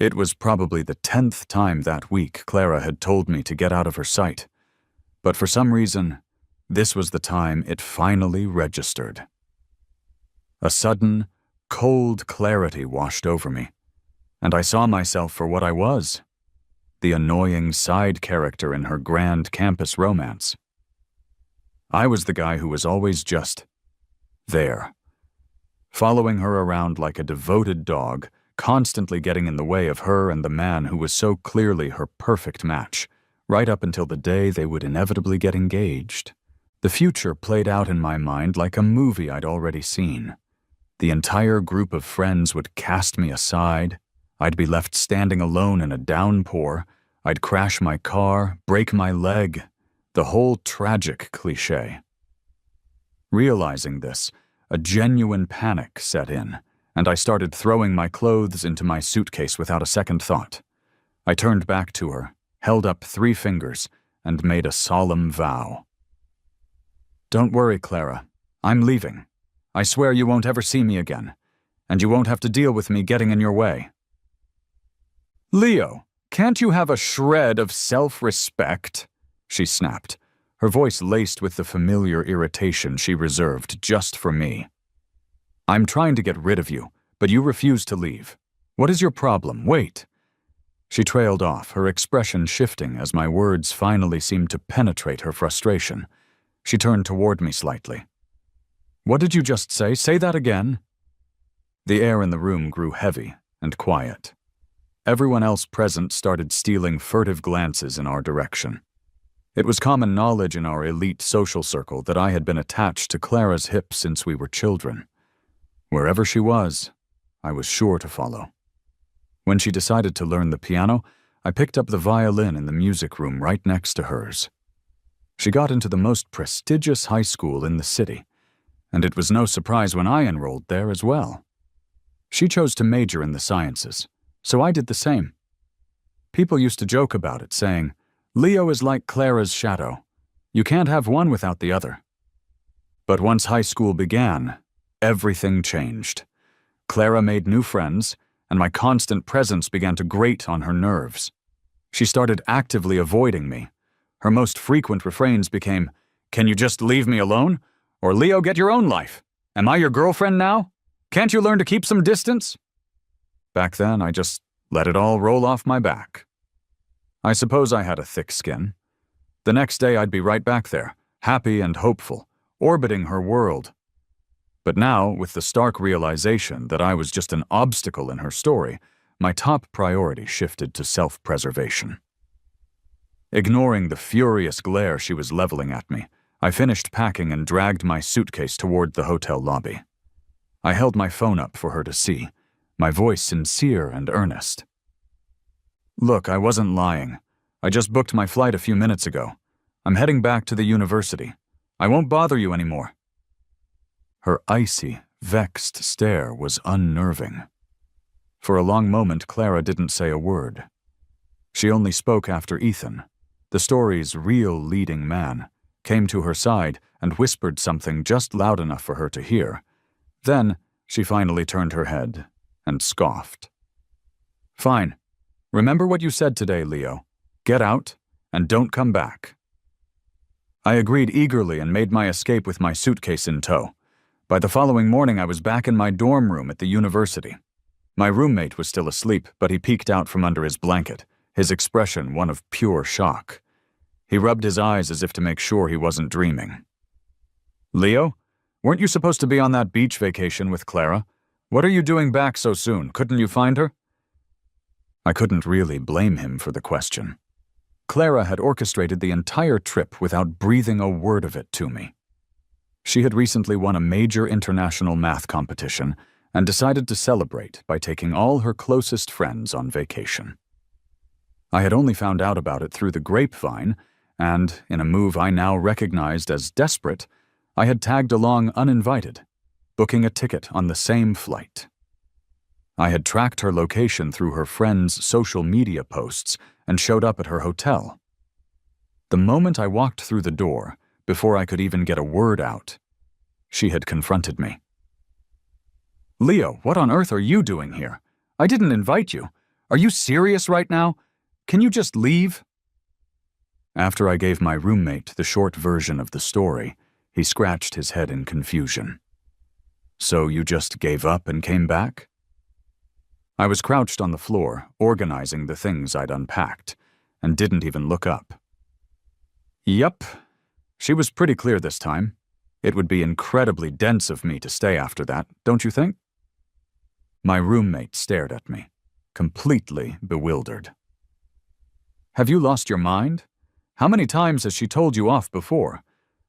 It was probably the 10th time that week Clara had told me to get out of her sight, but for some reason, this was the time it finally registered. A sudden, cold clarity washed over me, and I saw myself for what I was, the annoying side character in her grand campus romance. I was the guy who was always just there, following her around like a devoted dog, constantly getting in the way of her and the man who was so clearly her perfect match, right up until the day they would inevitably get engaged. The future played out in my mind like a movie I'd already seen. The entire group of friends would cast me aside. I'd be left standing alone in a downpour. I'd crash my car, break my leg. The whole tragic cliché. Realizing this, a genuine panic set in, and I started throwing my clothes into my suitcase without a second thought. I turned back to her, held up 3 fingers, and made a solemn vow. "Don't worry, Clara. I'm leaving. I swear you won't ever see me again, and you won't have to deal with me getting in your way." "Leo, can't you have a shred of self-respect?" she snapped, her voice laced with the familiar irritation she reserved just for me. "I'm trying to get rid of you, but you refuse to leave. What is your problem? Wait." She trailed off, her expression shifting as my words finally seemed to penetrate her frustration. She turned toward me slightly. "What did you just say? Say that again." The air in the room grew heavy and quiet. Everyone else present started stealing furtive glances in our direction. It was common knowledge in our elite social circle that I had been attached to Clara's hip since we were children. Wherever she was, I was sure to follow. When she decided to learn the piano, I picked up the violin in the music room right next to hers. She got into the most prestigious high school in the city, and it was no surprise when I enrolled there as well. She chose to major in the sciences, so I did the same. People used to joke about it, saying, "Leo is like Clara's shadow. You can't have one without the other." But once high school began, everything changed. Clara made new friends, and my constant presence began to grate on her nerves. She started actively avoiding me. Her most frequent refrains became, "Can you just leave me alone? Or Leo, get your own life. Am I your girlfriend now? Can't you learn to keep some distance?" Back then, I just let it all roll off my back. I suppose I had a thick skin. The next day I'd be right back there, happy and hopeful, orbiting her world. But now, with the stark realization that I was just an obstacle in her story, my top priority shifted to self-preservation. Ignoring the furious glare she was leveling at me, I finished packing and dragged my suitcase toward the hotel lobby. I held my phone up for her to see, my voice sincere and earnest. "Look, I wasn't lying. I just booked my flight a few minutes ago. I'm heading back to the university. I won't bother you anymore." Her icy, vexed stare was unnerving. For a long moment, Clara didn't say a word. She only spoke after Ethan, the story's real leading man, came to her side and whispered something just loud enough for her to hear. Then, she finally turned her head and scoffed. "Fine. Remember what you said today, Leo. Get out and don't come back." I agreed eagerly and made my escape with my suitcase in tow. By the following morning, I was back in my dorm room at the university. My roommate was still asleep, but he peeked out from under his blanket, his expression one of pure shock. He rubbed his eyes as if to make sure he wasn't dreaming. "Leo, weren't you supposed to be on that beach vacation with Clara? What are you doing back so soon? Couldn't you find her?" I couldn't really blame him for the question. Clara had orchestrated the entire trip without breathing a word of it to me. She had recently won a major international math competition and decided to celebrate by taking all her closest friends on vacation. I had only found out about it through the grapevine, and, in a move I now recognized as desperate, I had tagged along uninvited, booking a ticket on the same flight. I had tracked her location through her friends' social media posts and showed up at her hotel. The moment I walked through the door, before I could even get a word out, she had confronted me. "Leo, what on earth are you doing here? I didn't invite you. Are you serious right now? Can you just leave? After I gave my roommate the short version of the story, he scratched his head in confusion. So you just gave up and came back? I was crouched on the floor, organizing the things I'd unpacked, and didn't even look up. Yup. She was pretty clear this time. It would be incredibly dense of me to stay after that, don't you think? My roommate stared at me, completely bewildered. Have you lost your mind? How many times has she told you off before?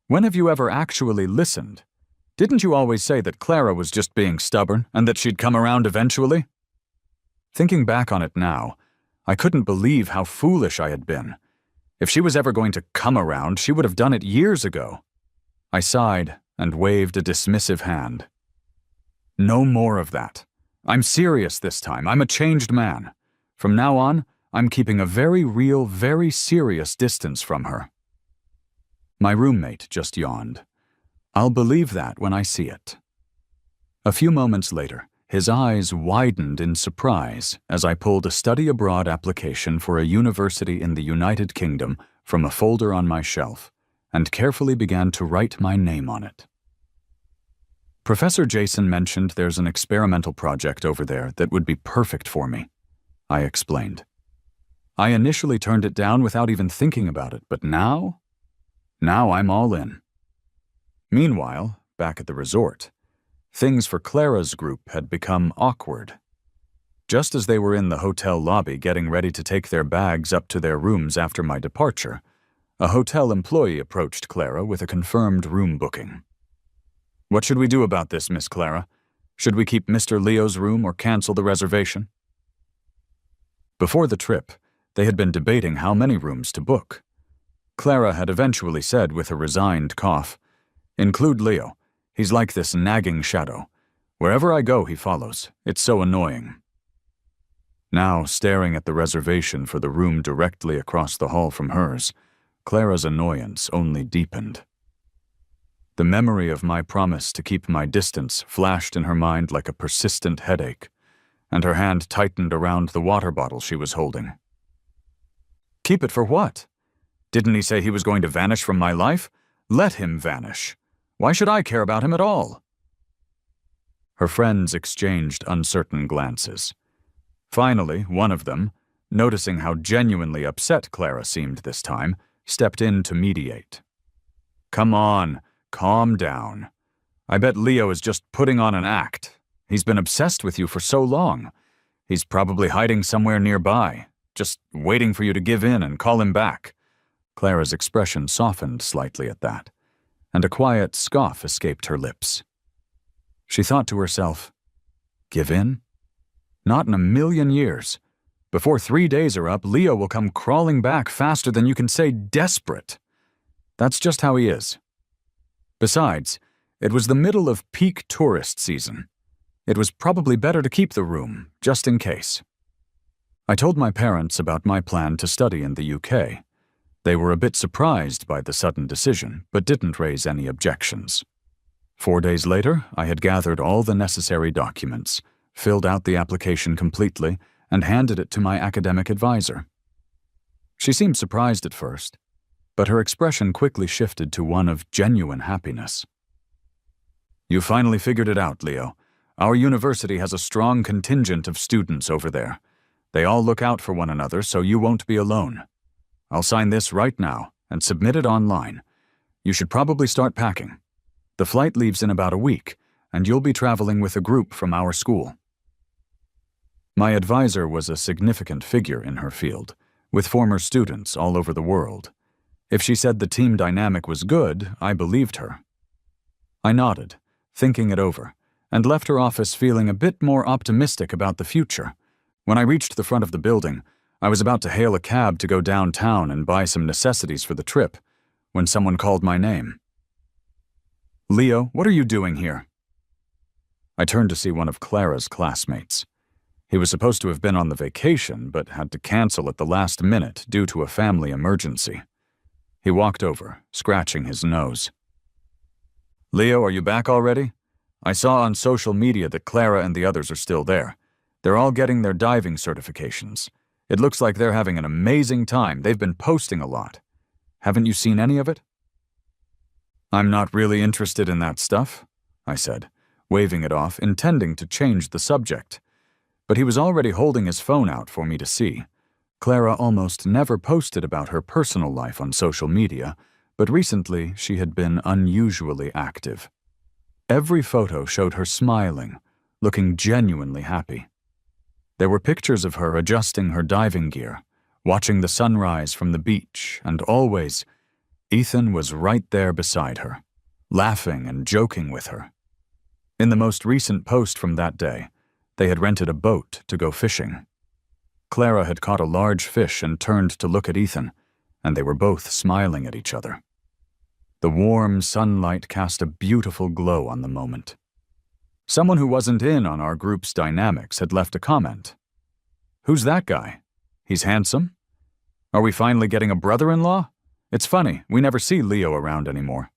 When have you ever actually listened? Didn't you always say that Clara was just being stubborn and that she'd come around eventually? Thinking back on it now, I couldn't believe how foolish I had been. If she was ever going to come around, she would have done it years ago. I sighed and waved a dismissive hand. No more of that. I'm serious this time. I'm a changed man. From now on, I'm keeping a very real, very serious distance from her. My roommate just yawned. I'll believe that when I see it. A few moments later, his eyes widened in surprise as I pulled a study abroad application for a university in the United Kingdom from a folder on my shelf and carefully began to write my name on it. Professor Jason mentioned there's an experimental project over there that would be perfect for me, I explained. I initially turned it down without even thinking about it, but now I'm all in. Meanwhile, back at the resort, things for Clara's group had become awkward. Just as they were in the hotel lobby getting ready to take their bags up to their rooms after my departure, a hotel employee approached Clara with a confirmed room booking. What should we do about this, Miss Clara? Should we keep Mr. Leo's room or cancel the reservation? Before the trip, they had been debating how many rooms to book. Clara had eventually said with a resigned cough, "Include Leo. He's like this nagging shadow. Wherever I go, he follows. It's so annoying." Now, staring at the reservation for the room directly across the hall from hers, Clara's annoyance only deepened. The memory of my promise to keep my distance flashed in her mind like a persistent headache, and her hand tightened around the water bottle she was holding. Keep it for what? Didn't he say he was going to vanish from my life? Let him vanish. Why should I care about him at all? Her friends exchanged uncertain glances. Finally, one of them, noticing how genuinely upset Clara seemed this time, stepped in to mediate. Come on, calm down. I bet Leo is just putting on an act. He's been obsessed with you for so long. He's probably hiding somewhere nearby, just waiting for you to give in and call him back. Clara's expression softened slightly at that, and a quiet scoff escaped her lips. She thought to herself, give in? Not in a million years. Before 3 days are up, Leo will come crawling back faster than you can say desperate. That's just how he is. Besides, it was the middle of peak tourist season. It was probably better to keep the room, just in case. I told my parents about my plan to study in the UK. They were a bit surprised by the sudden decision, but didn't raise any objections. 4 days later, I had gathered all the necessary documents, filled out the application completely, and handed it to my academic advisor. She seemed surprised at first, but her expression quickly shifted to one of genuine happiness. You finally figured it out, Leo. Our university has a strong contingent of students over there. They all look out for one another, so you won't be alone. I'll sign this right now and submit it online. You should probably start packing. The flight leaves in about a week, and you'll be traveling with a group from our school. My advisor was a significant figure in her field, with former students all over the world. If she said the team dynamic was good, I believed her. I nodded, thinking it over, and left her office feeling a bit more optimistic about the future. When I reached the front of the building, I was about to hail a cab to go downtown and buy some necessities for the trip, when someone called my name. Leo, what are you doing here? I turned to see one of Clara's classmates. He was supposed to have been on the vacation, but had to cancel at the last minute due to a family emergency. He walked over, scratching his nose. Leo, are you back already? I saw on social media that Clara and the others are still there. They're all getting their diving certifications. It looks like they're having an amazing time. They've been posting a lot. Haven't you seen any of it?" "I'm not really interested in that stuff," I said, waving it off, intending to change the subject. But he was already holding his phone out for me to see. Clara almost never posted about her personal life on social media, but recently she had been unusually active. Every photo showed her smiling, looking genuinely happy. There were pictures of her adjusting her diving gear, watching the sunrise from the beach, and always, Ethan was right there beside her, laughing and joking with her. In the most recent post from that day, they had rented a boat to go fishing. Clara had caught a large fish and turned to look at Ethan, and they were both smiling at each other. The warm sunlight cast a beautiful glow on the moment. Someone who wasn't in on our group's dynamics had left a comment. "Who's that guy? He's handsome? Are we finally getting a brother-in-law? It's funny, we never see Leo around anymore."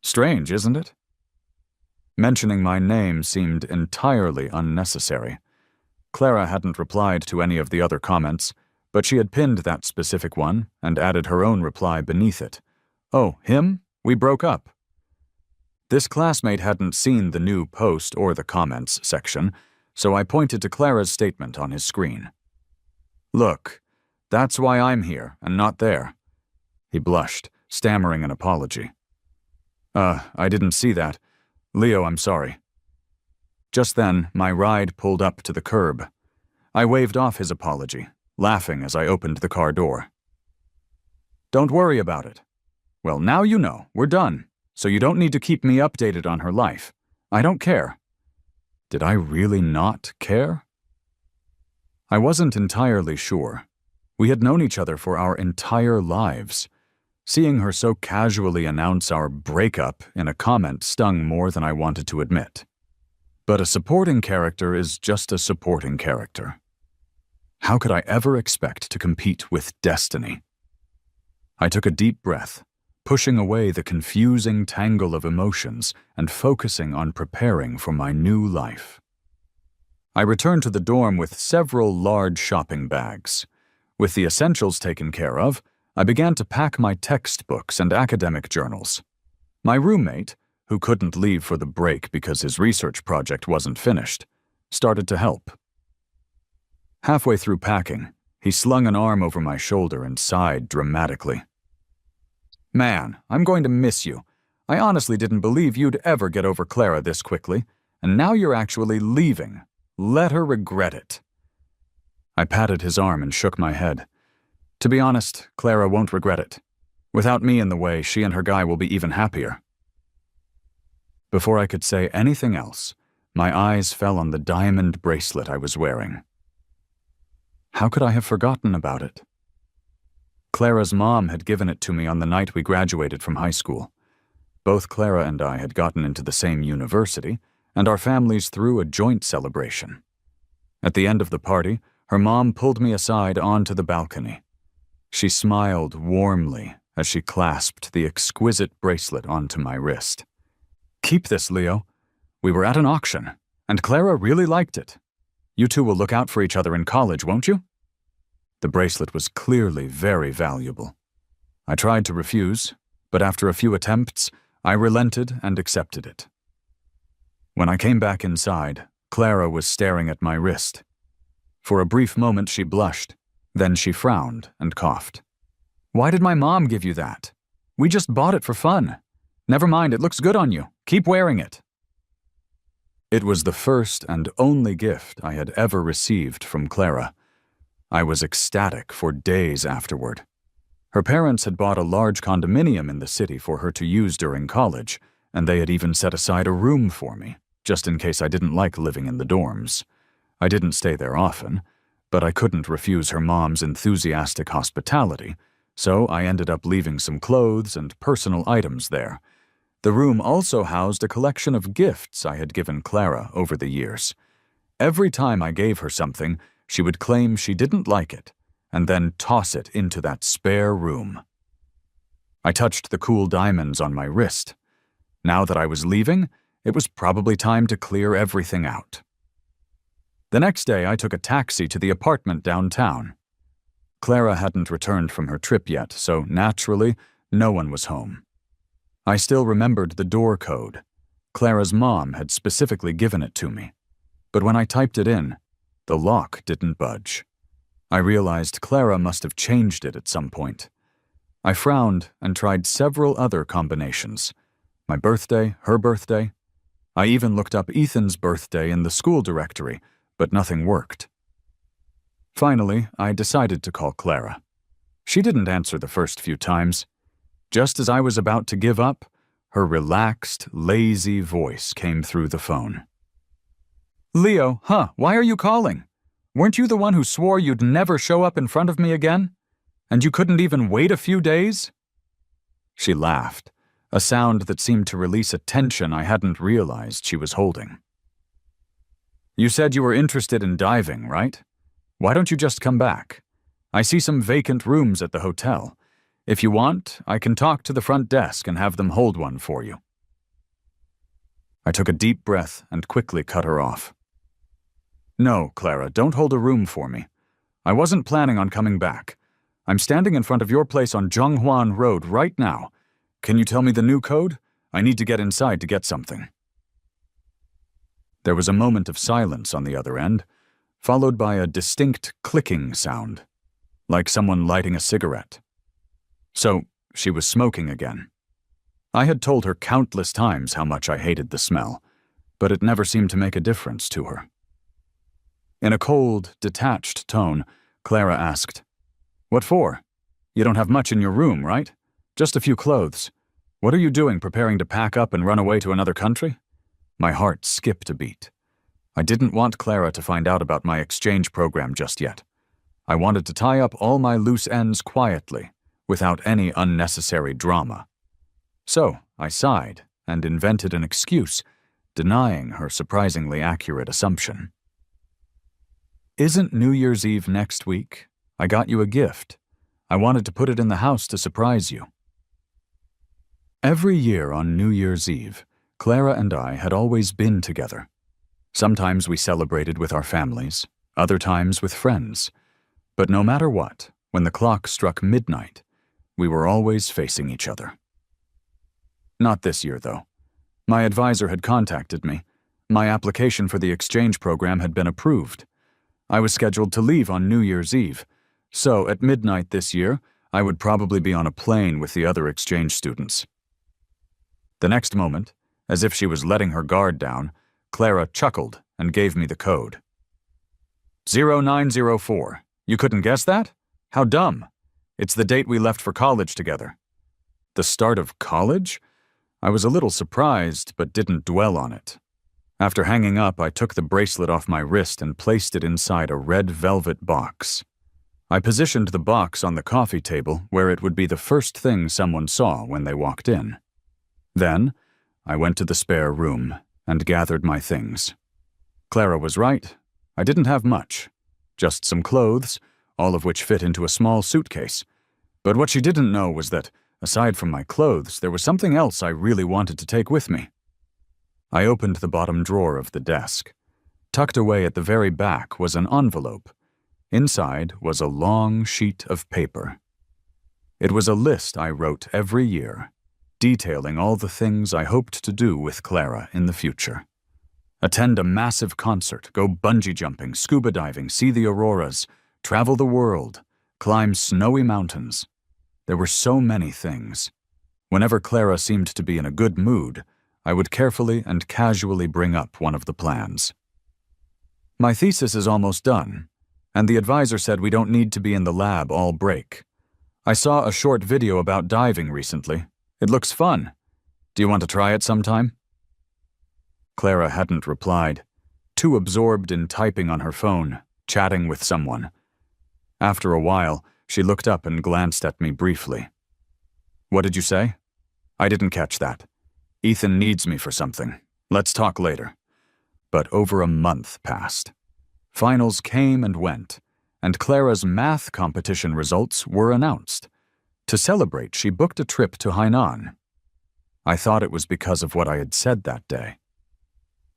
Strange, isn't it? Mentioning my name seemed entirely unnecessary. Clara hadn't replied to any of the other comments, but she had pinned that specific one and added her own reply beneath it. "Oh, him? We broke up." This classmate hadn't seen the new post or the comments section, so I pointed to Clara's statement on his screen. "Look, that's why I'm here and not there." He blushed, stammering an apology. I didn't see that. Leo, I'm sorry." Just then, my ride pulled up to the curb. I waved off his apology, laughing as I opened the car door. "Don't worry about it. Well, now you know, we're done, so you don't need to keep me updated on her life. I don't care." Did I really not care? I wasn't entirely sure. We had known each other for our entire lives. Seeing her so casually announce our breakup in a comment stung more than I wanted to admit. But a supporting character is just a supporting character. How could I ever expect to compete with destiny? I took a deep breath, pushing away the confusing tangle of emotions and focusing on preparing for my new life. I returned to the dorm with several large shopping bags. With the essentials taken care of, I began to pack my textbooks and academic journals. My roommate, who couldn't leave for the break because his research project wasn't finished, started to help. Halfway through packing, he slung an arm over my shoulder and sighed dramatically. "Man, I'm going to miss you. I honestly didn't believe you'd ever get over Clara this quickly, and now you're actually leaving. Let her regret it." I patted his arm and shook my head. To be honest, Clara won't regret it. Without me in the way, she and her guy will be even happier. Before I could say anything else, my eyes fell on the diamond bracelet I was wearing. How could I have forgotten about it? Clara's mom had given it to me on the night we graduated from high school. Both Clara and I had gotten into the same university, and our families threw a joint celebration. At the end of the party, her mom pulled me aside onto the balcony. She smiled warmly as she clasped the exquisite bracelet onto my wrist. "Keep this, Leo. We were at an auction, and Clara really liked it. You two will look out for each other in college, won't you?" The bracelet was clearly very valuable. I tried to refuse, but after a few attempts, I relented and accepted it. When I came back inside, Clara was staring at my wrist. For a brief moment she blushed, then she frowned and coughed. "Why did my mom give you that? We just bought it for fun. Never mind, it looks good on you. Keep wearing it." It was the first and only gift I had ever received from Clara. I was ecstatic for days afterward. Her parents had bought a large condominium in the city for her to use during college, and they had even set aside a room for me, just in case I didn't like living in the dorms. I didn't stay there often, but I couldn't refuse her mom's enthusiastic hospitality, so I ended up leaving some clothes and personal items there. The room also housed a collection of gifts I had given Clara over the years. Every time I gave her something, she would claim she didn't like it, and then toss it into that spare room. I touched the cool diamonds on my wrist. Now that I was leaving, it was probably time to clear everything out. The next day, I took a taxi to the apartment downtown. Clara hadn't returned from her trip yet, so naturally, no one was home. I still remembered the door code. Clara's mom had specifically given it to me. But when I typed it in, the lock didn't budge. I realized Clara must have changed it at some point. I frowned and tried several other combinations. My birthday, her birthday. I even looked up Ethan's birthday in the school directory, but nothing worked. Finally, I decided to call Clara. She didn't answer the first few times. Just as I was about to give up, her relaxed, lazy voice came through the phone. "Leo, why are you calling? Weren't you the one who swore you'd never show up in front of me again? And you couldn't even wait a few days?" She laughed, a sound that seemed to release a tension I hadn't realized she was holding. "You said you were interested in diving, right? Why don't you just come back? I see some vacant rooms at the hotel. If you want, I can talk to the front desk and have them hold one for you." I took a deep breath and quickly cut her off. "No, Clara, don't hold a room for me. I wasn't planning on coming back. I'm standing in front of your place on Zhonghuan Road right now. Can you tell me the new code? I need to get inside to get something." There was a moment of silence on the other end, followed by a distinct clicking sound, like someone lighting a cigarette. So, she was smoking again. I had told her countless times how much I hated the smell, but it never seemed to make a difference to her. In a cold, detached tone, Clara asked, "What for? You don't have much in your room, right? Just a few clothes. What are you doing, preparing to pack up and run away to another country?" My heart skipped a beat. I didn't want Clara to find out about my exchange program just yet. I wanted to tie up all my loose ends quietly, without any unnecessary drama. So I sighed and invented an excuse, denying her surprisingly accurate assumption. "Isn't New Year's Eve next week? I got you a gift. I wanted to put it in the house to surprise you." Every year on New Year's Eve, Clara and I had always been together. Sometimes we celebrated with our families, other times with friends. But no matter what, when the clock struck midnight, we were always facing each other. Not this year, though. My advisor had contacted me. My application for the exchange program had been approved. I was scheduled to leave on New Year's Eve, so at midnight this year, I would probably be on a plane with the other exchange students. The next moment, as if she was letting her guard down, Clara chuckled and gave me the code. 0904. You couldn't guess that? How dumb. It's the date we left for college together. The start of college? I was a little surprised, but didn't dwell on it. After hanging up, I took the bracelet off my wrist and placed it inside a red velvet box. I positioned the box on the coffee table where it would be the first thing someone saw when they walked in. Then, I went to the spare room and gathered my things. Clara was right. I didn't have much. Just some clothes, all of which fit into a small suitcase. But what she didn't know was that, aside from my clothes, there was something else I really wanted to take with me. I opened the bottom drawer of the desk. Tucked away at the very back was an envelope. Inside was a long sheet of paper. It was a list I wrote every year, detailing all the things I hoped to do with Clara in the future. Attend a massive concert, go bungee jumping, scuba diving, see the auroras, travel the world, climb snowy mountains. There were so many things. Whenever Clara seemed to be in a good mood, I would carefully and casually bring up one of the plans. My thesis is almost done, and the advisor said we don't need to be in the lab all break. I saw a short video about diving recently. It looks fun. Do you want to try it sometime? Clara hadn't replied, too absorbed in typing on her phone, chatting with someone. After a while, she looked up and glanced at me briefly. "What did you say?" "I didn't catch that. Ethan needs me for something. Let's talk later." But over a month passed. Finals came and went, and Clara's math competition results were announced. To celebrate, she booked a trip to Hainan. I thought it was because of what I had said that day.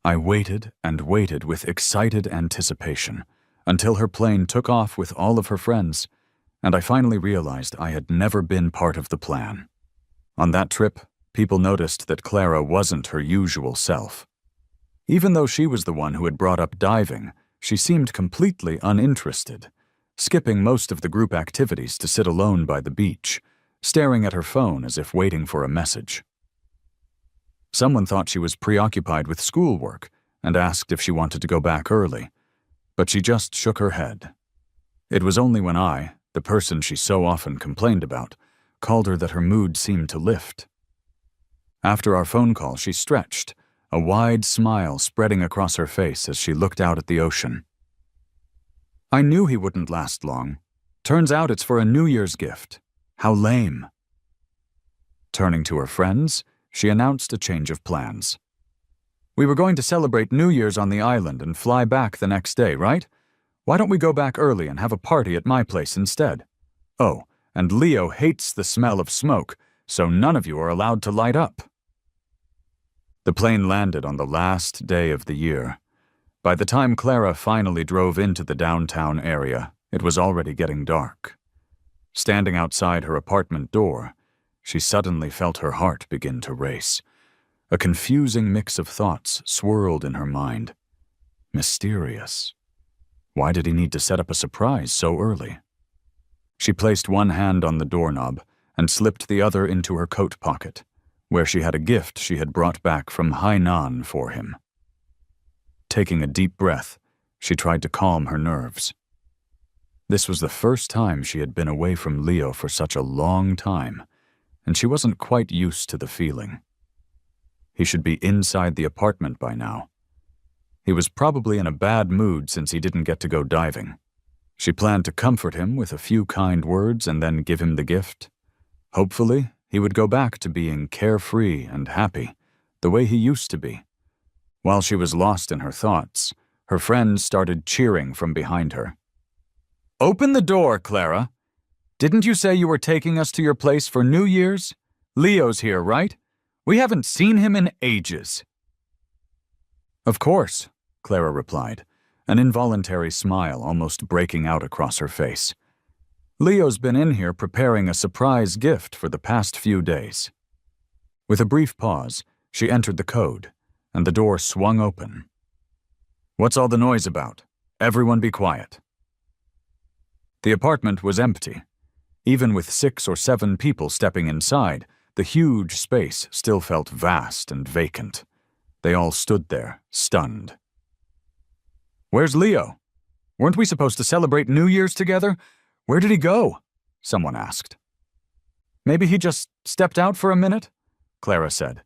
I waited and waited with excited anticipation until her plane took off with all of her friends, and I finally realized I had never been part of the plan. On that trip, people noticed that Clara wasn't her usual self. Even though she was the one who had brought up diving, she seemed completely uninterested, skipping most of the group activities to sit alone by the beach, staring at her phone as if waiting for a message. Someone thought she was preoccupied with schoolwork and asked if she wanted to go back early, but she just shook her head. It was only when I, the person she so often complained about, called her that her mood seemed to lift. After our phone call, she stretched, a wide smile spreading across her face as she looked out at the ocean. I knew he wouldn't last long. Turns out it's for a New Year's gift. How lame. Turning to her friends, she announced a change of plans. We were going to celebrate New Year's on the island and fly back the next day, right? Why don't we go back early and have a party at my place instead? Oh, and Leo hates the smell of smoke, so none of you are allowed to light up. The plane landed on the last day of the year. By the time Clara finally drove into the downtown area, it was already getting dark. Standing outside her apartment door, she suddenly felt her heart begin to race. A confusing mix of thoughts swirled in her mind. Mysterious. Why did he need to set up a surprise so early? She placed one hand on the doorknob and slipped the other into her coat pocket, where she had a gift she had brought back from Hainan for him. Taking a deep breath, she tried to calm her nerves. This was the first time she had been away from Leo for such a long time, and she wasn't quite used to the feeling. He should be inside the apartment by now. He was probably in a bad mood since he didn't get to go diving. She planned to comfort him with a few kind words and then give him the gift. Hopefully, he would go back to being carefree and happy, the way he used to be. While she was lost in her thoughts, her friends started cheering from behind her. "Open the door, Clara. Didn't you say you were taking us to your place for New Year's? Leo's here, right? We haven't seen him in ages." "Of course," Clara replied, an involuntary smile almost breaking out across her face. "Leo's been in here preparing a surprise gift for the past few days." With a brief pause, she entered the code, and the door swung open. "What's all the noise about? Everyone be quiet." The apartment was empty. Even with 6 or 7 people stepping inside, the huge space still felt vast and vacant. They all stood there, stunned. "Where's Leo? Weren't we supposed to celebrate New Year's together? Where did he go?" someone asked. "Maybe he just stepped out for a minute," Clara said,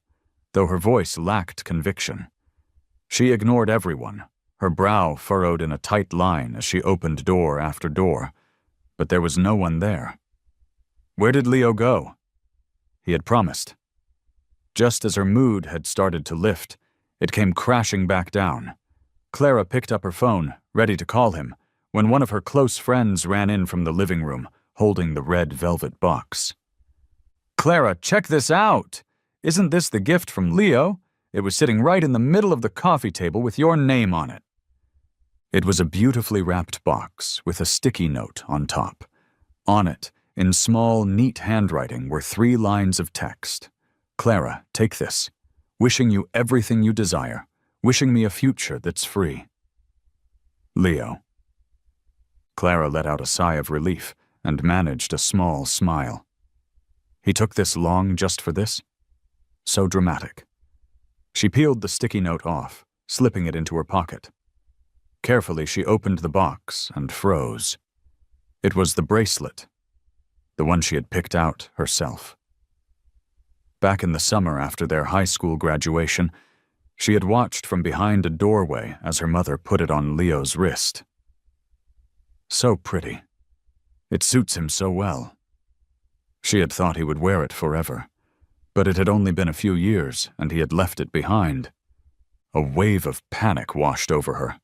though her voice lacked conviction. She ignored everyone, her brow furrowed in a tight line as she opened door after door, but there was no one there. Where did Leo go? He had promised. Just as her mood had started to lift, it came crashing back down. Clara picked up her phone, ready to call him, when one of her close friends ran in from the living room, holding the red velvet box. "Clara, check this out! Isn't this the gift from Leo? It was sitting right in the middle of the coffee table with your name on it." It was a beautifully wrapped box with a sticky note on top. On it, in small, neat handwriting, were 3 lines of text. "Clara, take this. Wishing you everything you desire. Wishing me a future that's free. Leo." Clara let out a sigh of relief and managed a small smile. He took this long just for this? So dramatic. She peeled the sticky note off, slipping it into her pocket. Carefully, she opened the box and froze. It was the bracelet, the one she had picked out herself. Back in the summer after their high school graduation, she had watched from behind a doorway as her mother put it on Leo's wrist. So pretty. It suits him so well. She had thought he would wear it forever, but it had only been a few years and he had left it behind. A wave of panic washed over her.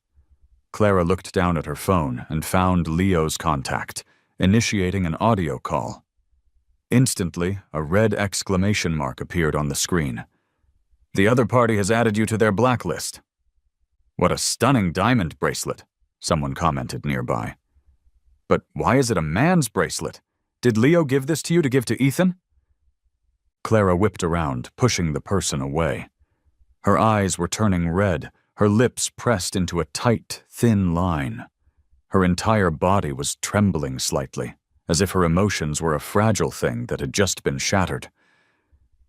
Clara looked down at her phone and found Leo's contact, initiating an audio call. Instantly, a red exclamation mark appeared on the screen. "The other party has added you to their blacklist. What a stunning diamond bracelet, someone commented nearby. But why is it a man's bracelet? Did Leo give this to you to give to Ethan? Clara whipped around, pushing the person away. Her eyes were turning red, her lips pressed into a tight, thin line. Her entire body was trembling slightly, as if her emotions were a fragile thing that had just been shattered.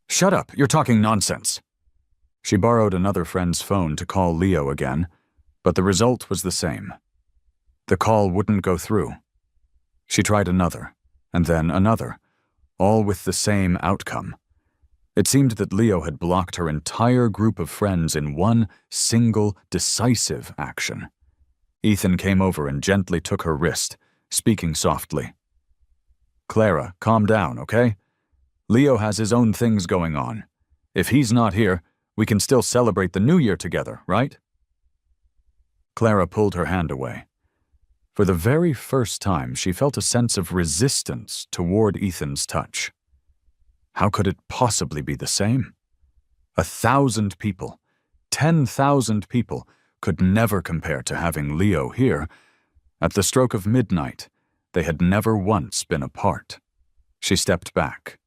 Shut up, you're talking nonsense. She borrowed another friend's phone to call Leo again, but the result was the same. The call wouldn't go through. She tried another, and then another, all with the same outcome. It seemed that Leo had blocked her entire group of friends in one single, decisive action. Ethan came over and gently took her wrist, speaking softly. Clara, calm down, okay? Leo has his own things going on. If he's not here, we can still celebrate the new year together, right? Clara pulled her hand away. For the very first time, she felt a sense of resistance toward Ethan's touch. How could it possibly be the same? 1,000 people, 10,000 people could never compare to having Leo here. At the stroke of midnight, they had never once been apart. She stepped back.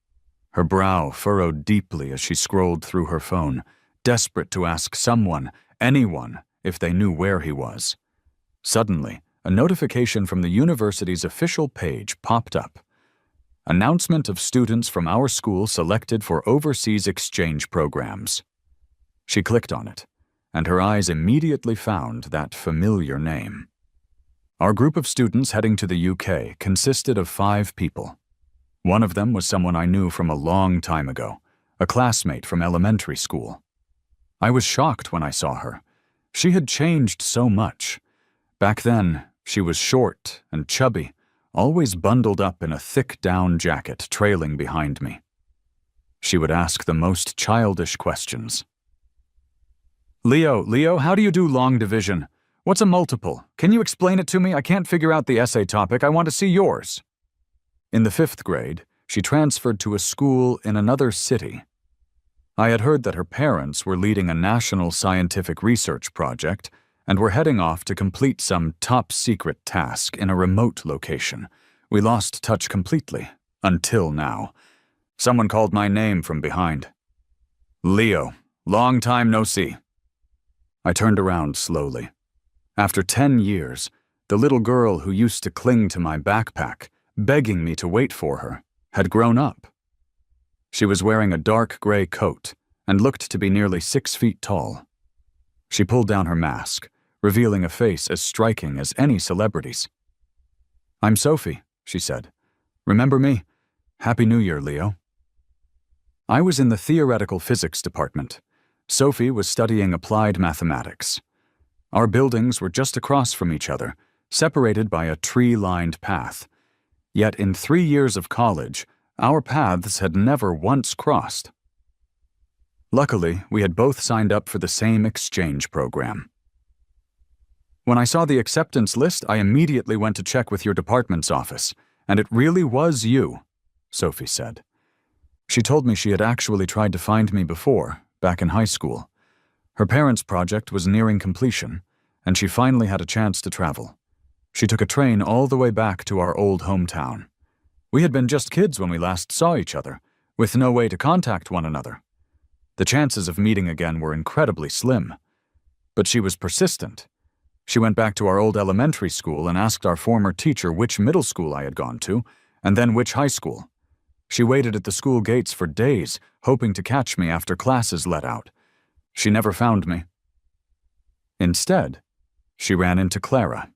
Her brow furrowed deeply as she scrolled through her phone, desperate to ask someone, anyone, if they knew where he was. Suddenly, a notification from the university's official page popped up. Announcement of students from our school selected for overseas exchange programs. She clicked on it, and her eyes immediately found that familiar name. Our group of students heading to the UK consisted of 5 people. One of them was someone I knew from a long time ago, a classmate from elementary school. I was shocked when I saw her. She had changed so much. Back then, she was short and chubby, always bundled up in a thick down jacket trailing behind me. She would ask the most childish questions. Leo, how do you do long division? What's a multiple? Can you explain it to me? I can't figure out the essay topic. I want to see yours. In the 5th grade, she transferred to a school in another city. I had heard that her parents were leading a national scientific research project and were heading off to complete some top-secret task in a remote location. We lost touch completely, until now. Someone called my name from behind. Leo, long time no see. I turned around slowly. After 10 years, the little girl who used to cling to my backpack, begging me to wait for her, had grown up. She was wearing a dark gray coat and looked to be nearly 6 feet tall. She pulled down her mask, revealing a face as striking as any celebrity's. I'm Sophie, she said. Remember me? Happy New Year, Leo. I was in the theoretical physics department. Sophie was studying applied mathematics. Our buildings were just across from each other, separated by a tree-lined path. Yet in 3 years of college, our paths had never once crossed. Luckily, we had both signed up for the same exchange program. When I saw the acceptance list, I immediately went to check with your department's office, and it really was you, Sophie said. She told me she had actually tried to find me before, back in high school. Her parents' project was nearing completion, and she finally had a chance to travel. She took a train all the way back to our old hometown. We had been just kids when we last saw each other, with no way to contact one another. The chances of meeting again were incredibly slim. But she was persistent. She went back to our old elementary school and asked our former teacher which middle school I had gone to, and then which high school. She waited at the school gates for days, hoping to catch me after classes let out. She never found me. Instead, she ran into Clara.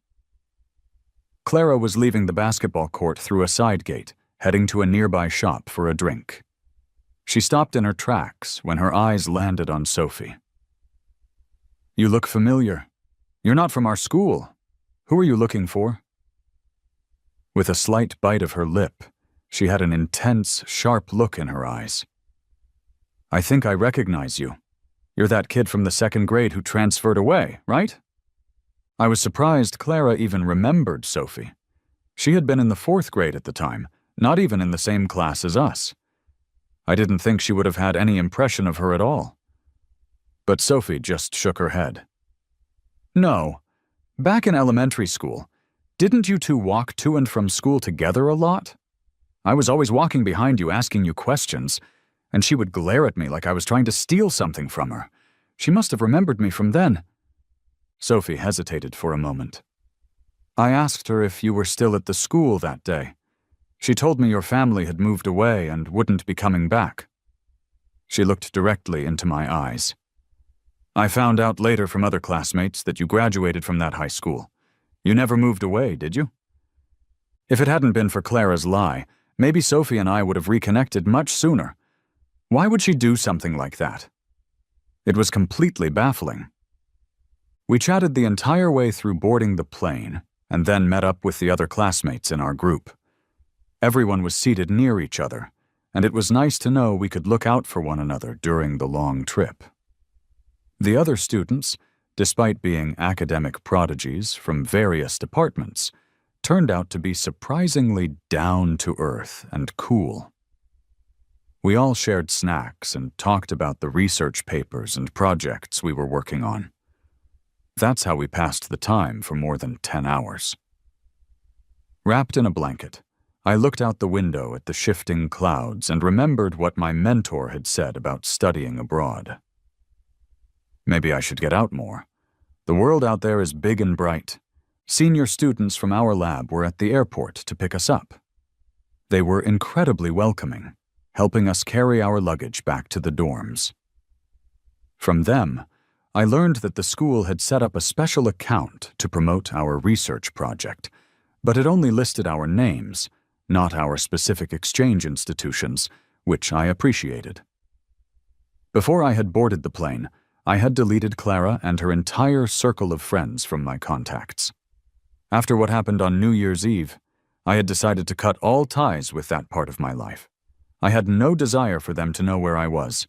Clara was leaving the basketball court through a side gate, heading to a nearby shop for a drink. She stopped in her tracks when her eyes landed on Sophie. You look familiar. You're not from our school. Who are you looking for? With a slight bite of her lip, she had an intense, sharp look in her eyes. I think I recognize you. You're that kid from the 2nd grade who transferred away, right? I was surprised Clara even remembered Sophie. She had been in the 4th grade at the time, not even in the same class as us. I didn't think she would have had any impression of her at all. But Sophie just shook her head. No. Back in elementary school, didn't you two walk to and from school together a lot? I was always walking behind you asking you questions, and she would glare at me like I was trying to steal something from her. She must have remembered me from then. Sophie hesitated for a moment. I asked her if you were still at the school that day. She told me your family had moved away and wouldn't be coming back. She looked directly into my eyes. I found out later from other classmates that you graduated from that high school. You never moved away, did you? If it hadn't been for Clara's lie, maybe Sophie and I would have reconnected much sooner. Why would she do something like that? It was completely baffling. We chatted the entire way through boarding the plane, and then met up with the other classmates in our group. Everyone was seated near each other, and it was nice to know we could look out for one another during the long trip. The other students, despite being academic prodigies from various departments, turned out to be surprisingly down-to-earth and cool. We all shared snacks and talked about the research papers and projects we were working on. That's how we passed the time for more than 10 hours. Wrapped in a blanket, I looked out the window at the shifting clouds and remembered what my mentor had said about studying abroad. Maybe I should get out more. The world out there is big and bright. Senior students from our lab were at the airport to pick us up. They were incredibly welcoming, helping us carry our luggage back to the dorms. From them, I learned that the school had set up a special account to promote our research project, but it only listed our names, not our specific exchange institutions, which I appreciated. Before I had boarded the plane, I had deleted Clara and her entire circle of friends from my contacts. After what happened on New Year's Eve, I had decided to cut all ties with that part of my life. I had no desire for them to know where I was.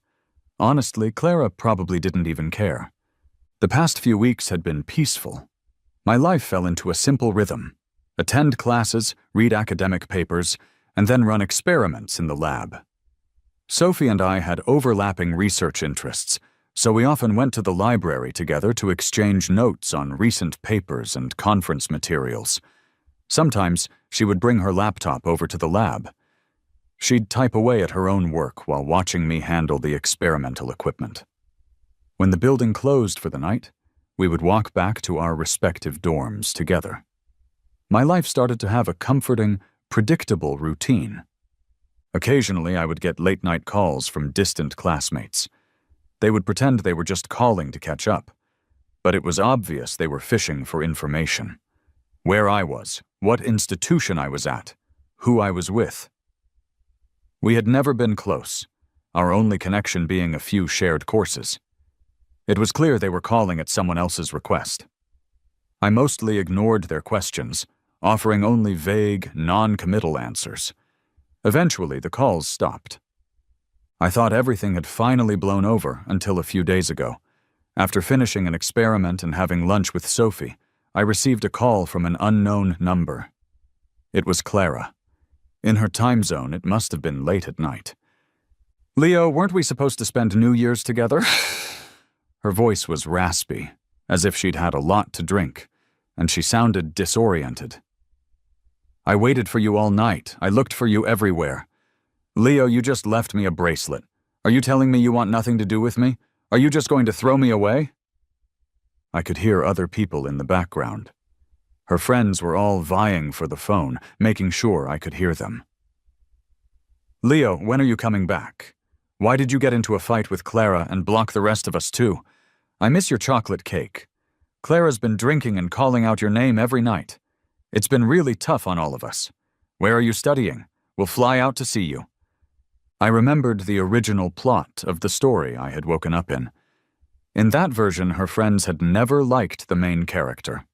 Honestly, Clara probably didn't even care. The past few weeks had been peaceful. My life fell into a simple rhythm: attend classes, read academic papers, and then run experiments in the lab. Sophie and I had overlapping research interests, so we often went to the library together to exchange notes on recent papers and conference materials. Sometimes she would bring her laptop over to the lab. She'd type away at her own work while watching me handle the experimental equipment. When the building closed for the night, we would walk back to our respective dorms together. My life started to have a comforting, predictable routine. Occasionally, I would get late-night calls from distant classmates. They would pretend they were just calling to catch up, but it was obvious they were fishing for information. Where I was, what institution I was at, who I was with. We had never been close, our only connection being a few shared courses. It was clear they were calling at someone else's request. I mostly ignored their questions, offering only vague, non-committal answers. Eventually, the calls stopped. I thought everything had finally blown over until a few days ago. After finishing an experiment and having lunch with Sophie, I received a call from an unknown number. It was Clara. In her time zone, it must have been late at night. "Leo, weren't we supposed to spend New Year's together?" Her voice was raspy, as if she'd had a lot to drink, and she sounded disoriented. "I waited for you all night. I looked for you everywhere. Leo, you just left me a bracelet. Are you telling me you want nothing to do with me? Are you just going to throw me away?" I could hear other people in the background. Her friends were all vying for the phone, making sure I could hear them. "Leo, when are you coming back? Why did you get into a fight with Clara and block the rest of us too? I miss your chocolate cake. Clara's been drinking and calling out your name every night. It's been really tough on all of us. Where are you studying? We'll fly out to see you." I remembered the original plot of the story I had woken up in. In that version, her friends had never liked the main character.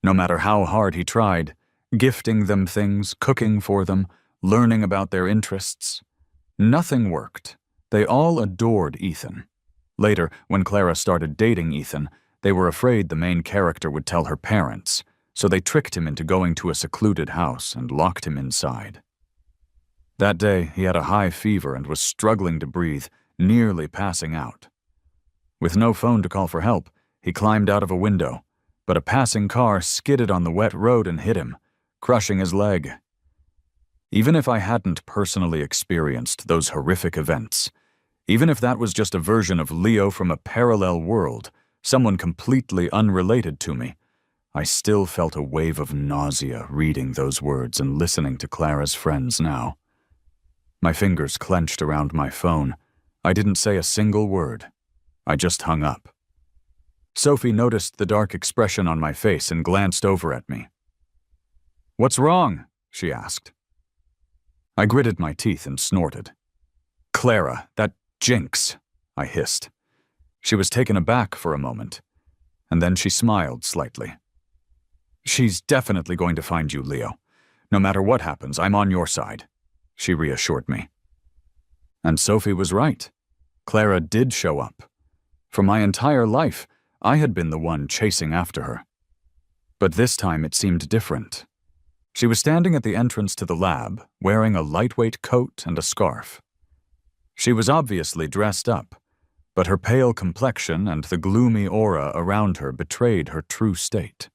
No matter how hard he tried, gifting them things, cooking for them, learning about their interests, nothing worked. They all adored Ethan. Later, when Clara started dating Ethan, they were afraid the main character would tell her parents, so they tricked him into going to a secluded house and locked him inside. That day, he had a high fever and was struggling to breathe, nearly passing out. With no phone to call for help, he climbed out of a window, but a passing car skidded on the wet road and hit him, crushing his leg. Even if I hadn't personally experienced those horrific events, even if that was just a version of Leo from a parallel world, someone completely unrelated to me, I still felt a wave of nausea reading those words and listening to Clara's friends now. My fingers clenched around my phone. I didn't say a single word. I just hung up. Sophie noticed the dark expression on my face and glanced over at me. "What's wrong?" she asked. I gritted my teeth and snorted. "Clara, that jinx," I hissed. She was taken aback for a moment, and then she smiled slightly. "She's definitely going to find you, Leo. No matter what happens, I'm on your side," she reassured me. And Sophie was right. Clara did show up. For my entire life, I had been the one chasing after her. But this time it seemed different. She was standing at the entrance to the lab, wearing a lightweight coat and a scarf. She was obviously dressed up, but her pale complexion and the gloomy aura around her betrayed her true state.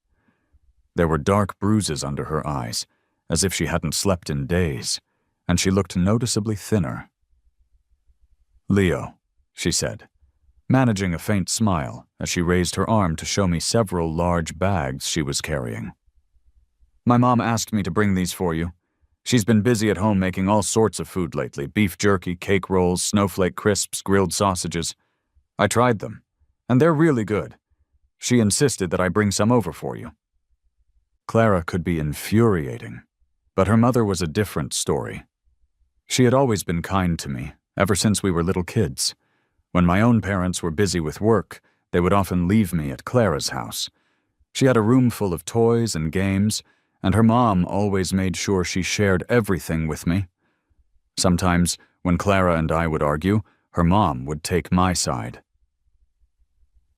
There were dark bruises under her eyes, as if she hadn't slept in days, and she looked noticeably thinner. "Leo," she said, managing a faint smile as she raised her arm to show me several large bags she was carrying. "My mom asked me to bring these for you. She's been busy at home making all sorts of food lately: beef jerky, cake rolls, snowflake crisps, grilled sausages. I tried them, and they're really good. She insisted that I bring some over for you." Clara could be infuriating, but her mother was a different story. She had always been kind to me, ever since we were little kids. When my own parents were busy with work, they would often leave me at Clara's house. She had a room full of toys and games, and her mom always made sure she shared everything with me. Sometimes, when Clara and I would argue, her mom would take my side.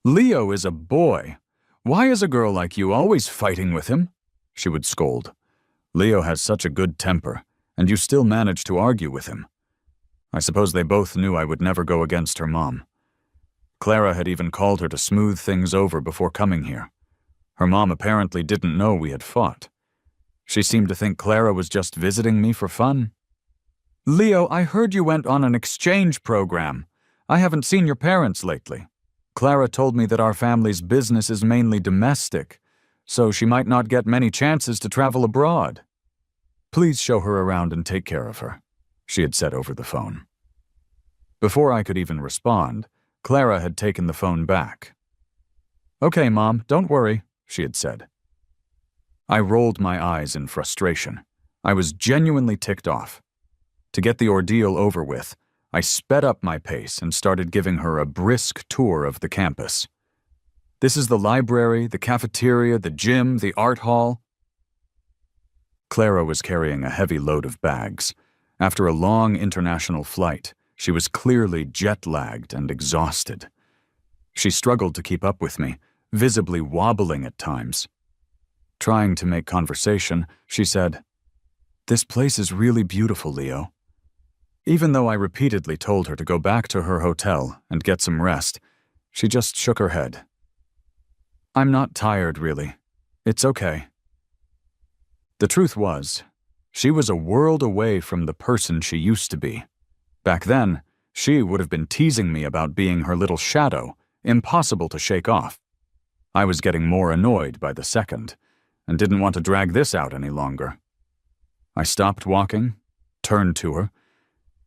"Leo is a boy. Why is a girl like you always fighting with him?" she would scold. "Leo has such a good temper, and you still manage to argue with him." I suppose they both knew I would never go against her mom. Clara had even called her to smooth things over before coming here. Her mom apparently didn't know we had fought. She seemed to think Clara was just visiting me for fun. "Leo, I heard you went on an exchange program. I haven't seen your parents lately. Clara told me that our family's business is mainly domestic, so she might not get many chances to travel abroad. Please show her around and take care of her," she had said over the phone. Before I could even respond, Clara had taken the phone back. "Okay, Mom, don't worry," she had said. I rolled my eyes in frustration. I was genuinely ticked off. To get the ordeal over with, I sped up my pace and started giving her a brisk tour of the campus. "This is the library, the cafeteria, the gym, the art hall." Clara was carrying a heavy load of bags. After a long international flight, she was clearly jet-lagged and exhausted. She struggled to keep up with me, visibly wobbling at times. Trying to make conversation, she said, "This place is really beautiful, Leo." Even though I repeatedly told her to go back to her hotel and get some rest, she just shook her head. "I'm not tired, really. It's okay." The truth was, she was a world away from the person she used to be. Back then, she would have been teasing me about being her little shadow, impossible to shake off. I was getting more annoyed by the second, and didn't want to drag this out any longer. I stopped walking, turned to her,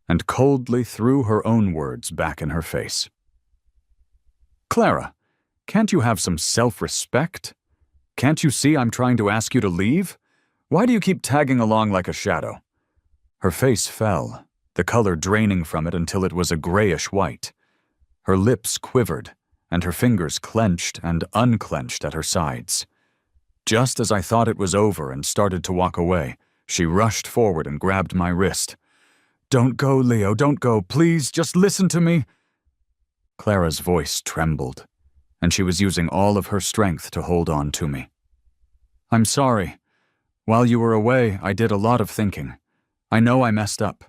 and coldly threw her own words back in her face. "Clara, can't you have some self-respect? Can't you see I'm trying to ask you to leave? Why do you keep tagging along like a shadow?" Her face fell, the color draining from it until it was a grayish white. Her lips quivered, and her fingers clenched and unclenched at her sides. Just as I thought it was over and started to walk away, she rushed forward and grabbed my wrist. "Don't go, Leo, don't go. Please, just listen to me." Clara's voice trembled, and she was using all of her strength to hold on to me. "I'm sorry. While you were away, I did a lot of thinking. I know I messed up.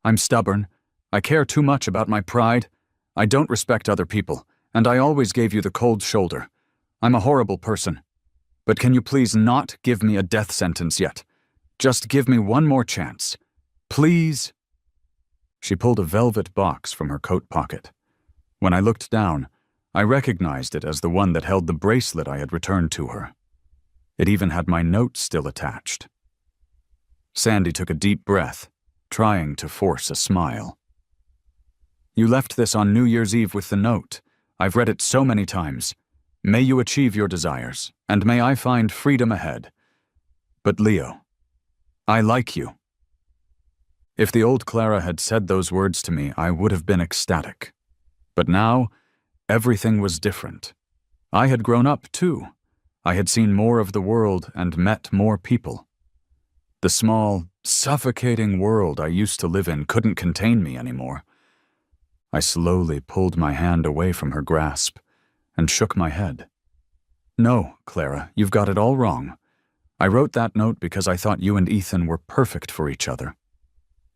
I'm stubborn. I care too much about my pride. I don't respect other people, and I always gave you the cold shoulder. I'm a horrible person. But can you please not give me a death sentence yet? Just give me one more chance. Please? She pulled a velvet box from her coat pocket. When I looked down, I recognized it as the one that held the bracelet I had returned to her. It even had my note still attached. Sandy took a deep breath, trying to force a smile. You left this on New Year's Eve with the note. I've read it so many times. May you achieve your desires, and may I find freedom ahead. But Leo, I like you. If the old Clara had said those words to me, I would have been ecstatic. But now, everything was different. I had grown up, too. I had seen more of the world and met more people. The small, suffocating world I used to live in couldn't contain me anymore. I slowly pulled my hand away from her grasp and shook my head. No, Clara, you've got it all wrong. I wrote that note because I thought you and Ethan were perfect for each other.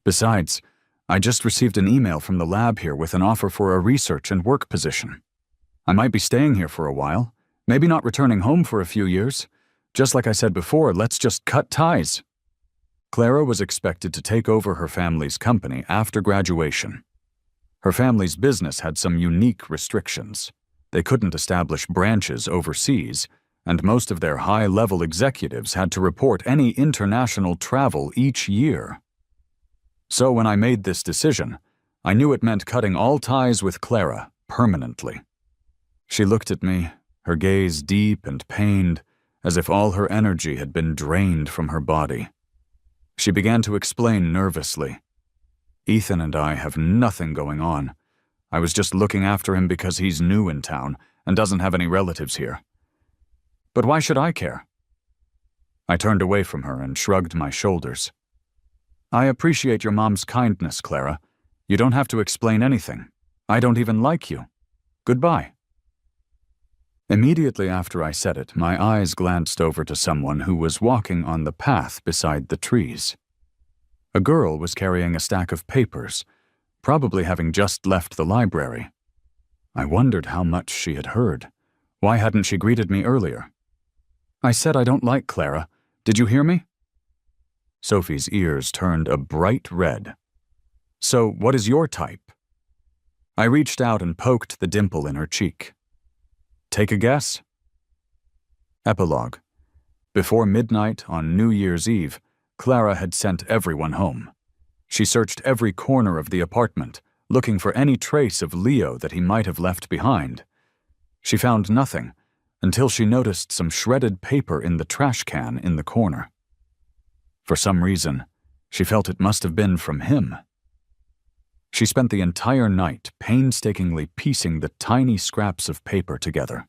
Besides, I just received an email from the lab here with an offer for a research and work position. I might be staying here for a while, maybe not returning home for a few years. Just like I said before, let's just cut ties. Clara was expected to take over her family's company after graduation. Her family's business had some unique restrictions. They couldn't establish branches overseas, and most of their high-level executives had to report any international travel each year. So when I made this decision, I knew it meant cutting all ties with Clara permanently. She looked at me, her gaze deep and pained, as if all her energy had been drained from her body. She began to explain nervously. Ethan and I have nothing going on. I was just looking after him because he's new in town and doesn't have any relatives here. But why should I care? I turned away from her and shrugged my shoulders. I appreciate your mom's kindness, Clara. You don't have to explain anything. I don't even like you. Goodbye. Immediately after I said it, my eyes glanced over to someone who was walking on the path beside the trees. A girl was carrying a stack of papers, probably having just left the library. I wondered how much she had heard. Why hadn't she greeted me earlier? I said I don't like Clara. Did you hear me? Sophie's ears turned a bright red. So, what is your type? I reached out and poked the dimple in her cheek. Take a guess? Epilogue. Before midnight on New Year's Eve, Clara had sent everyone home. She searched every corner of the apartment, looking for any trace of Leo that he might have left behind. She found nothing, until she noticed some shredded paper in the trash can in the corner. For some reason, she felt it must have been from him. She spent the entire night painstakingly piecing the tiny scraps of paper together.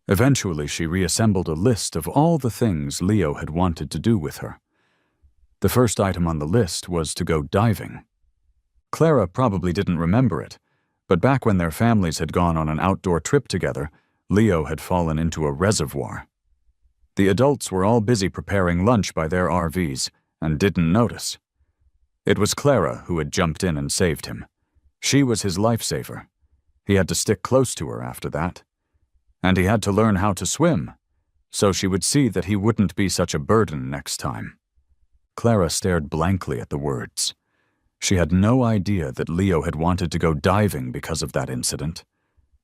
Eventually, she reassembled a list of all the things Leo had wanted to do with her. The first item on the list was to go diving. Clara probably didn't remember it, but back when their families had gone on an outdoor trip together, Leo had fallen into a reservoir. The adults were all busy preparing lunch by their RVs and didn't notice. It was Clara who had jumped in and saved him. She was his lifesaver. He had to stick close to her after that. And he had to learn how to swim, so she would see that he wouldn't be such a burden next time. Clara stared blankly at the words. She had no idea that Leo had wanted to go diving because of that incident.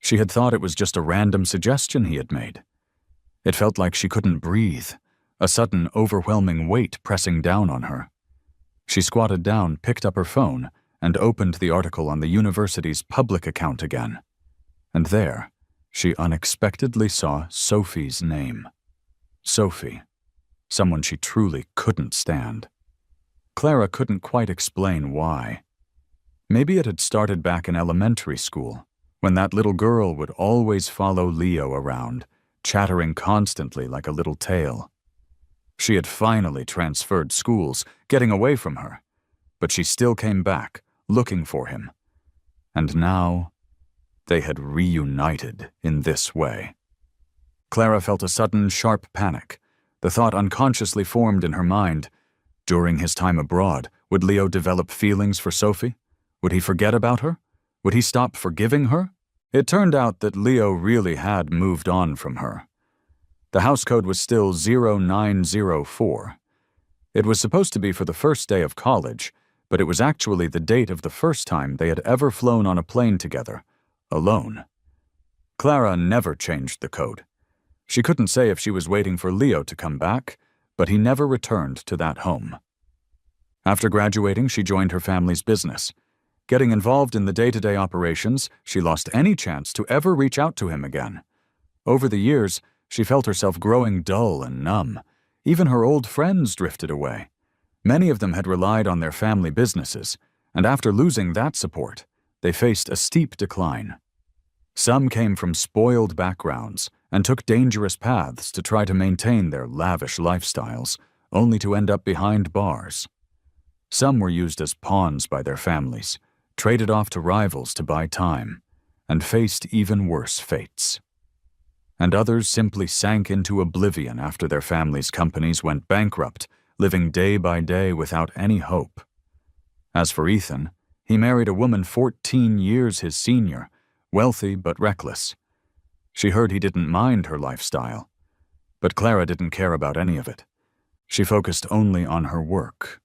She had thought it was just a random suggestion he had made. It felt like she couldn't breathe, a sudden overwhelming weight pressing down on her. She squatted down, picked up her phone, and opened the article on the university's public account again. And there, she unexpectedly saw Sophie's name. Sophie, someone she truly couldn't stand. Clara couldn't quite explain why. Maybe it had started back in elementary school, when that little girl would always follow Leo around, chattering constantly like a little tail. She had finally transferred schools, getting away from her, but she still came back, looking for him. And now, they had reunited in this way. Clara felt a sudden, sharp panic. The thought unconsciously formed in her mind. During his time abroad, would Leo develop feelings for Sophie? Would he forget about her? Would he stop forgiving her? It turned out that Leo really had moved on from her. The house code was still 0904. It was supposed to be for the first day of college, but it was actually the date of the first time they had ever flown on a plane together, alone. Clara never changed the code. She couldn't say if she was waiting for Leo to come back, but he never returned to that home. After graduating, she joined her family's business. Getting involved in the day-to-day operations, she lost any chance to ever reach out to him again. Over the years, she felt herself growing dull and numb. Even her old friends drifted away. Many of them had relied on their family businesses, and after losing that support, they faced a steep decline. Some came from spoiled backgrounds and took dangerous paths to try to maintain their lavish lifestyles, only to end up behind bars. Some were used as pawns by their families, traded off to rivals to buy time, and faced even worse fates. And others simply sank into oblivion after their families' companies went bankrupt, living day by day without any hope. As for Ethan, he married a woman 14 years his senior, wealthy but reckless. She heard he didn't mind her lifestyle, but Clara didn't care about any of it. She focused only on her work.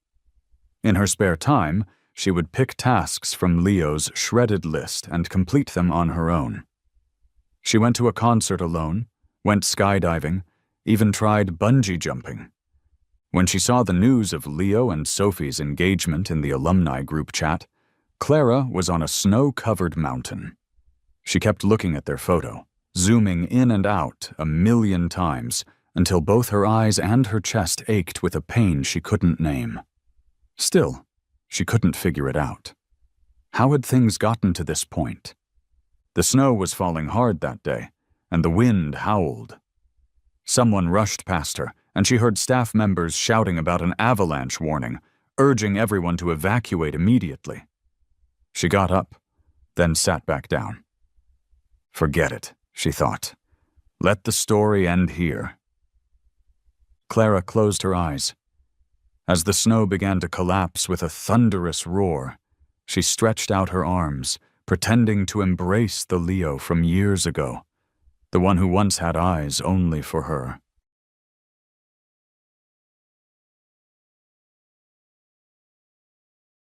In her spare time, she would pick tasks from Leo's shredded list and complete them on her own. She went to a concert alone, went skydiving, even tried bungee jumping. When she saw the news of Leo and Sophie's engagement in the alumni group chat, Clara was on a snow-covered mountain. She kept looking at their photo, zooming in and out 1,000,000 times until both her eyes and her chest ached with a pain she couldn't name. Still, she couldn't figure it out. How had things gotten to this point? The snow was falling hard that day, and the wind howled. Someone rushed past her, and she heard staff members shouting about an avalanche warning, urging everyone to evacuate immediately. She got up, then sat back down. Forget it, she thought. Let the story end here. Clara closed her eyes. As the snow began to collapse with a thunderous roar, she stretched out her arms, pretending to embrace the Leo from years ago, the one who once had eyes only for her.